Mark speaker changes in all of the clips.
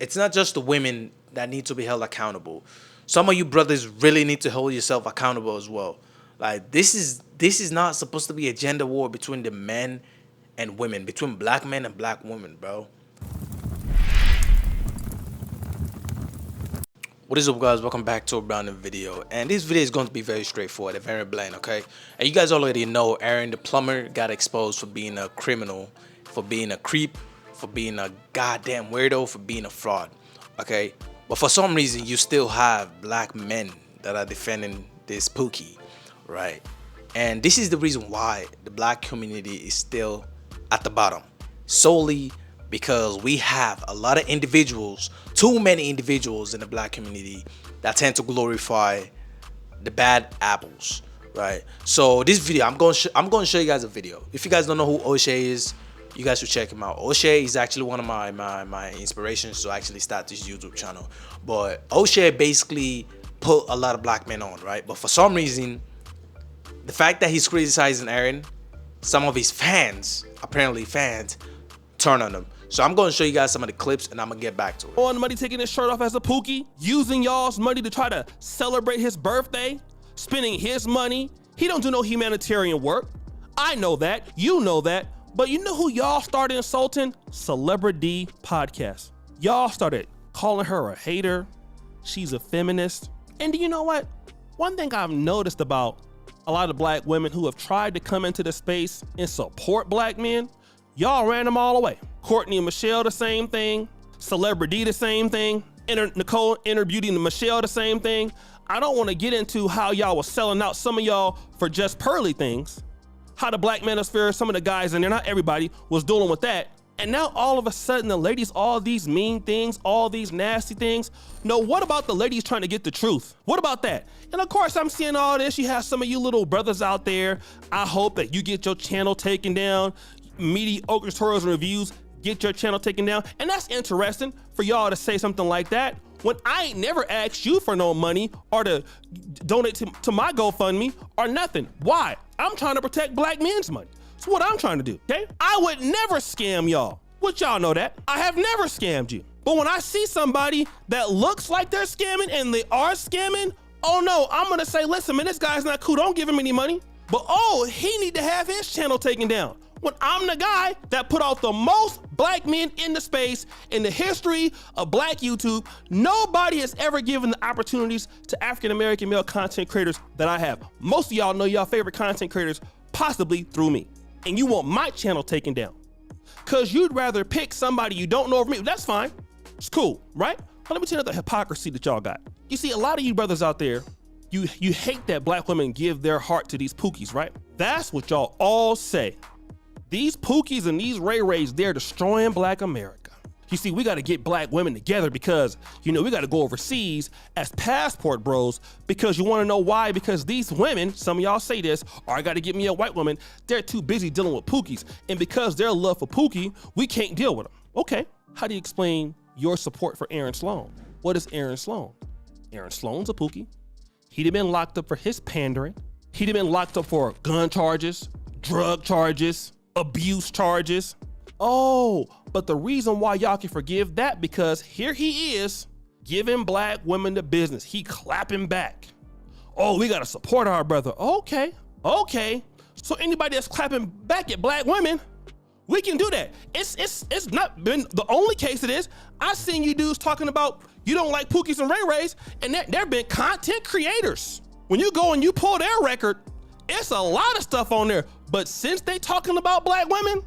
Speaker 1: it's not just the women that need to be held accountable. Some of you brothers really need to hold yourself accountable as well. Like this is not supposed to be a gender war between the men and women, between black men and black women, bro. What is up, guys? Welcome back to a brand new video, and this video is going to be very straightforward and very bland, okay? And you guys already know Aaron the plumber got exposed for being a criminal, for being a creep, for being a goddamn weirdo, for being a fraud, okay? But for some reason, you still have black men that are defending this Pookie, right? And this is the reason why the black community is still at the bottom, solely because we have a lot of individuals, too many individuals in the black community that tend to glorify the bad apples, right? So this video, I'm going to show you guys a video. If you guys don't know who O'Shea is, you guys should check him out. O'Shea is actually one of my inspirations to actually start this YouTube channel. But O'Shea basically put a lot of black men on, right? But for some reason, the fact that he's criticizing Aaron, some of his fans, apparently fans, turn on him. So I'm going to show you guys some of the clips, and I'm going to get back to it.
Speaker 2: On money, taking his shirt off as a Pookie, using y'all's money to try to celebrate his birthday, spending his money. He don't do no humanitarian work. I know that. You know that. But you know who y'all started insulting? Celebrity Podcast. Y'all started calling her a hater. She's a feminist. And do you know what? One thing I've noticed about a lot of black women who have tried to come into the space and support black men, y'all ran them all away. Courtney and Michelle, the same thing. Celebrity, the same thing. Nicole, Inner Beauty, and Michelle, the same thing. I don't want to get into how y'all was selling out some of y'all for just pearly things. How the black manosphere, some of the guys in there, not everybody, was dealing with that. And now all of a sudden the ladies, all these mean things, all these nasty things. No, what about the ladies trying to get the truth? What about that? And of course, I'm seeing all this. You have some of you little brothers out there. I hope that you get your channel taken down. Mediocre tutorials and reviews, get your channel taken down. And that's interesting for y'all to say something like that when I ain't never asked you for no money or to donate to my GoFundMe or nothing. Why? I'm trying to protect black men's money. That's what I'm trying to do, okay? I would never scam y'all. Which y'all know that. I have never scammed you. But when I see somebody that looks like they're scamming and they are scamming, oh no, I'm gonna say, listen, man, this guy's not cool. Don't give him any money. But oh, he need to have his channel taken down. When I'm the guy that put out the most black men in the space in the history of black YouTube, nobody has ever given the opportunities to African-American male content creators that I have. Most of y'all know y'all favorite content creators possibly through me. And you want my channel taken down. Cause you'd rather pick somebody you don't know over me. That's fine, it's cool, right? But let me tell you the hypocrisy that y'all got. You see, a lot of you brothers out there, you hate that black women give their heart to these Pookies, right? That's what y'all all say. These Pookies and these Ray Rays, they're destroying black America. You see, we got to get black women together because, you know, we got to go overseas as passport bros because you want to know why? Because these women, some of y'all say this, or I got to get me a white woman, they're too busy dealing with Pookies. And because their love for Pookie, we can't deal with them. Okay, how do you explain your support for Aaron Sloan? What is Aaron Sloan? Aaron Sloan's a Pookie. He'd have been locked up for his pandering. He'd have been locked up for gun charges, drug charges, abuse charges. Oh, but the reason why y'all can forgive that because here he is giving black women the business. He clapping back. Oh, we gotta support our brother. Okay. So anybody that's clapping back at black women, we can do that. It's not been the only case it is. I've seen you dudes talking about you don't like Pookies and Ray Rays, and there been content creators. When you go and you pull their record, it's a lot of stuff on there. But since they talking about black women,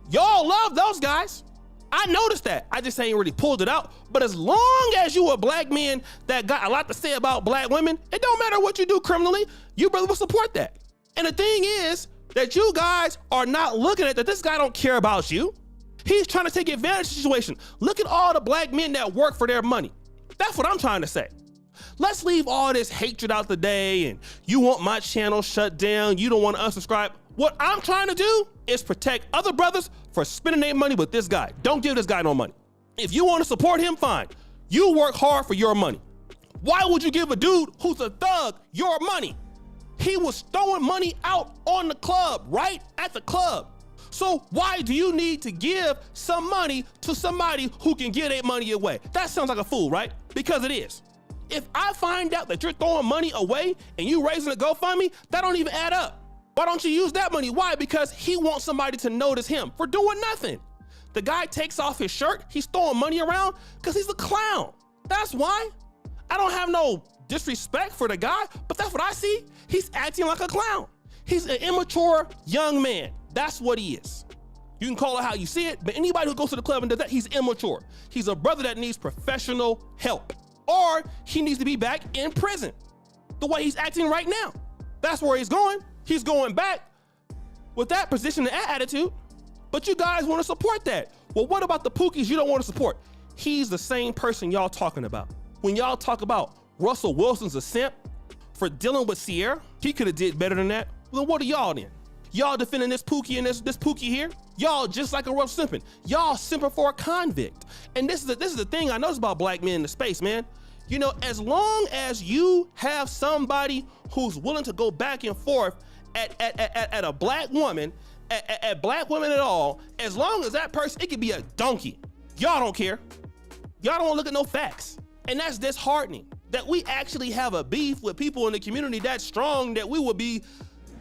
Speaker 2: y'all love those guys. I noticed that. I just ain't really pulled it out. But as long as you a black man that got a lot to say about black women, it don't matter what you do criminally, you brother will support that. And the thing is that you guys are not looking at that this guy don't care about you. He's trying to take advantage of the situation. Look at all the black men that work for their money. That's what I'm trying to say. Let's leave all this hatred out the day and you want my channel shut down, you don't want to unsubscribe. What I'm trying to do is protect other brothers for spending their money with this guy. Don't give this guy no money. If you want to support him, fine. You work hard for your money. Why would you give a dude who's a thug your money? He was throwing money out on the club, right at the club. So why do you need to give some money to somebody who can give their money away? That sounds like a fool, right? Because it is. If I find out that you're throwing money away and you raising a GoFundMe, that don't even add up. Why don't you use that money? Why? Because he wants somebody to notice him for doing nothing. The guy takes off his shirt, he's throwing money around because he's a clown. That's why. I don't have no disrespect for the guy, but that's what I see. He's acting like a clown. He's an immature young man. That's what he is. You can call it how you see it, but anybody who goes to the club and does that, he's immature. He's a brother that needs professional help, or he needs to be back in prison the way he's acting right now. That's where he's going. He's going back with that position and that attitude, but you guys want to support that. Well, what about the Pookies you don't want to support? He's the same person y'all talking about. When y'all talk about Russell Wilson's a simp for dealing with Sierra, he could have did better than that. Well, what are y'all then? Y'all defending this Pookie and this Pookie here? Y'all just like a rough simping. Y'all simping for a convict. And this is the thing I notice about black men in the space, man. You know, as long as you have somebody who's willing to go back and forth at a black woman, at black women at all, as long as that person, it could be a donkey. Y'all don't care. Y'all don't want to look at no facts. And that's disheartening that we actually have a beef with people in the community that strong that we would be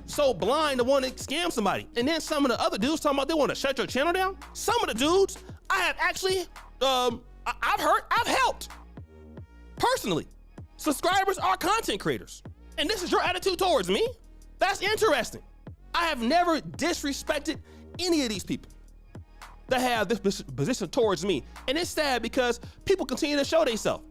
Speaker 2: so blind to want to scam somebody. And then some of the other dudes talking about they want to shut your channel down. Some of the dudes I have actually, I've helped personally. Subscribers are content creators. And this is your attitude towards me? That's interesting. I have never disrespected any of these people that have this position towards me. And it's sad because people continue to show themselves.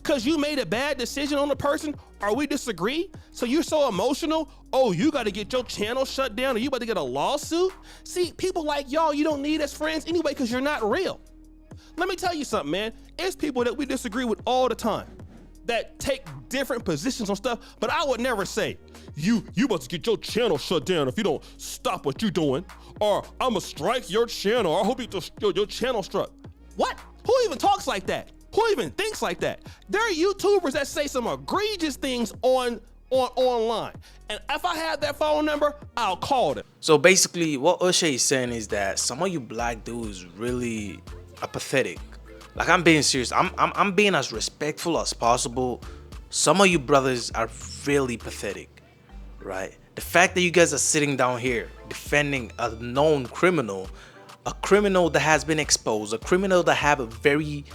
Speaker 2: Because you made a bad decision on the person, or we disagree, so you're so emotional, oh, you got to get your channel shut down, or you about to get a lawsuit? See, people like y'all, you don't need as friends anyway because you're not real. Let me tell you something, man. It's people that we disagree with all the time that take different positions on stuff, but I would never say, you about to get your channel shut down if you don't stop what you're doing, or I'm gonna strike your channel, or I hope your channel struck. What? Who even talks like that? Who even thinks like that? There are YouTubers that say some egregious things online. And if I have that phone number, I'll call them.
Speaker 1: So basically what O'Shea is saying is that some of you black dudes really are pathetic. Like, I'm being serious. I'm being as respectful as possible. Some of you brothers are really pathetic, right? The fact that you guys are sitting down here defending a known criminal, a criminal that has been exposed, a criminal that have a very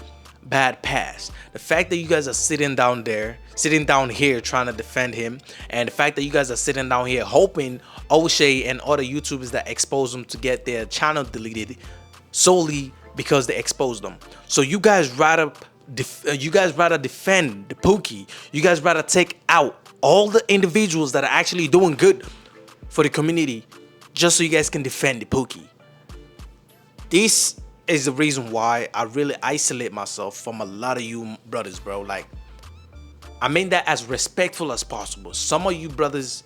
Speaker 1: bad past. The fact that you guys are sitting down here trying to defend him, and the fact that you guys are sitting down here hoping O'Shea and other YouTubers that expose them to get their channel deleted solely because they exposed them. So you guys rather defend the Pookie. You guys rather take out all the individuals that are actually doing good for the community just so you guys can defend the Pookie. This is the reason why I really isolate myself from a lot of you brothers, bro. Like, I mean that as respectful as possible. Some of you brothers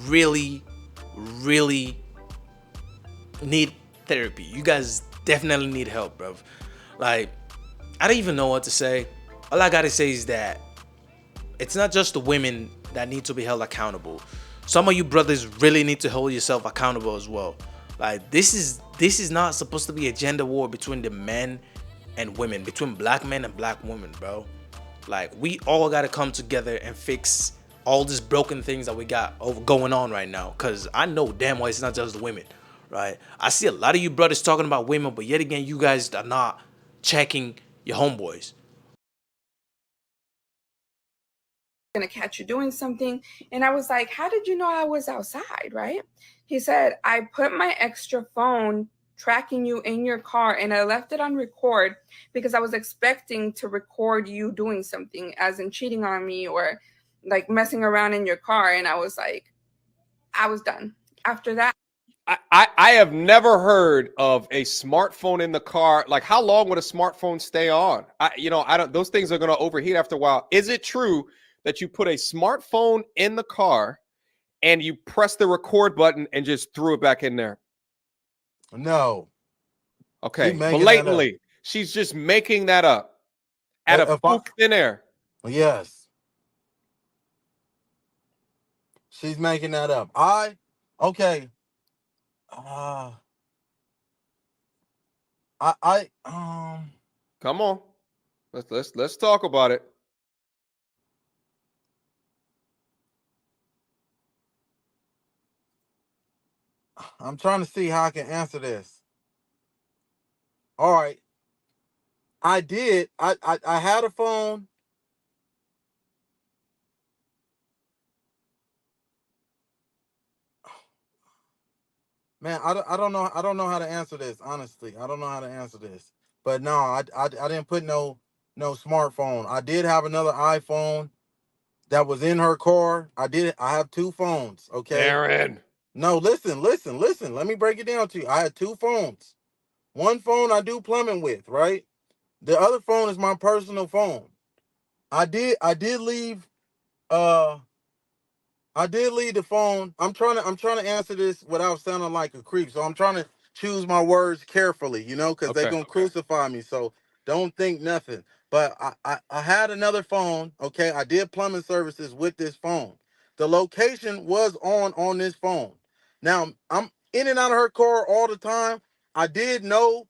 Speaker 1: really need therapy. You guys definitely need help, bro. Like, I don't even know what to say. All I gotta say is that it's not just the women that need to be held accountable. Some of you brothers really need to hold yourself accountable as well. Like, this is not supposed to be a gender war between the men and women, between black men and black women, bro. Like, we all gotta come together and fix all these broken things that we got going on right now. Cause I know damn well it's not just the women, right? I see a lot of you brothers talking about women, but yet again, you guys are not checking your homeboys.
Speaker 3: Gonna catch you doing something. And I was like, how did you know I was outside, right? He said, I put my extra phone tracking you in your car and I left it on record because I was expecting to record you doing something, as in cheating on me or like messing around in your car. And I was like, I was done. After that,
Speaker 4: I have never heard of a smartphone in the car. Like, how long would a smartphone stay on? I don't, those things are going to overheat after a while. Is it true that you put a smartphone in the car and you press the record button and just threw it back in there?
Speaker 5: No.
Speaker 4: Okay. Blatantly. She's just making that up out of thin air.
Speaker 5: Yes. She's making that up. Okay.
Speaker 4: Come on. Let's talk about it.
Speaker 5: I'm trying to see how I can answer this. All right. I did. I had a phone. Man, I don't know how to answer this, honestly. I don't know how to answer this. But no, I didn't put no smartphone. I did have another iPhone that was in her car. I have two phones, okay?
Speaker 4: Aaron.
Speaker 5: No, listen. Let me break it down to you. I had two phones. One phone I do plumbing with, right? The other phone is my personal phone. I did leave uh I did leave the phone. I'm trying to answer this without sounding like a creep. So I'm trying to choose my words carefully, because they're
Speaker 4: Okay.
Speaker 5: gonna crucify me. So don't think nothing. But I had another phone. Okay, I did plumbing services with this phone. The location was on this phone. Now I'm in and out of her car all the time. I did know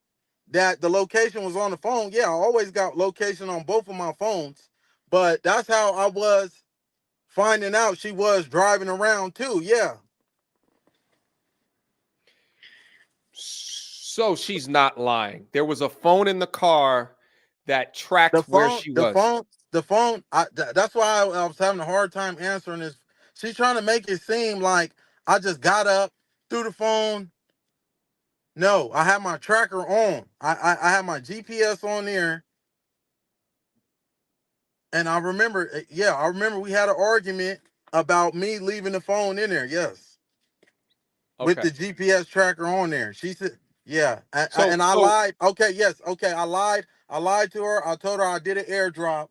Speaker 5: that the location was on the phone. Yeah, I always got location on both of my phones. But that's how I was finding out she was driving around too. Yeah.
Speaker 4: So she's not lying. There was a phone in the car that tracked
Speaker 5: The
Speaker 4: where
Speaker 5: phone,
Speaker 4: she
Speaker 5: the
Speaker 4: was.
Speaker 5: phone, the phone. That's why I was having a hard time answering this. She's trying to make it seem like I just got up through the phone. No, I had my tracker on. I had my GPS on there. And I remember, yeah, I remember we had an argument about me leaving the phone in there. Yes. With
Speaker 4: Okay.
Speaker 5: the GPS tracker on there. She said, yeah.
Speaker 4: So
Speaker 5: And I
Speaker 4: so
Speaker 5: lied. Okay, yes. Okay, I lied. I lied to her. I told her I did an airdrop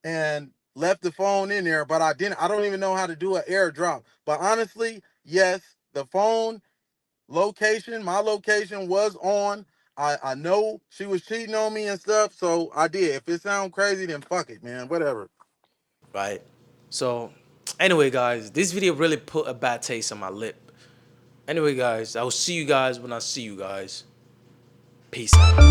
Speaker 5: and left the phone in there, but I didn't. I don't even know how to do an airdrop. But honestly, yes, the phone location, my location was on. I know she was cheating on me and stuff, so I did. If it sounds crazy, then fuck it, man. Whatever.
Speaker 1: Right. So, anyway, guys, this video really put a bad taste on my lip. Anyway, guys, I will see you guys when I see you guys. Peace out.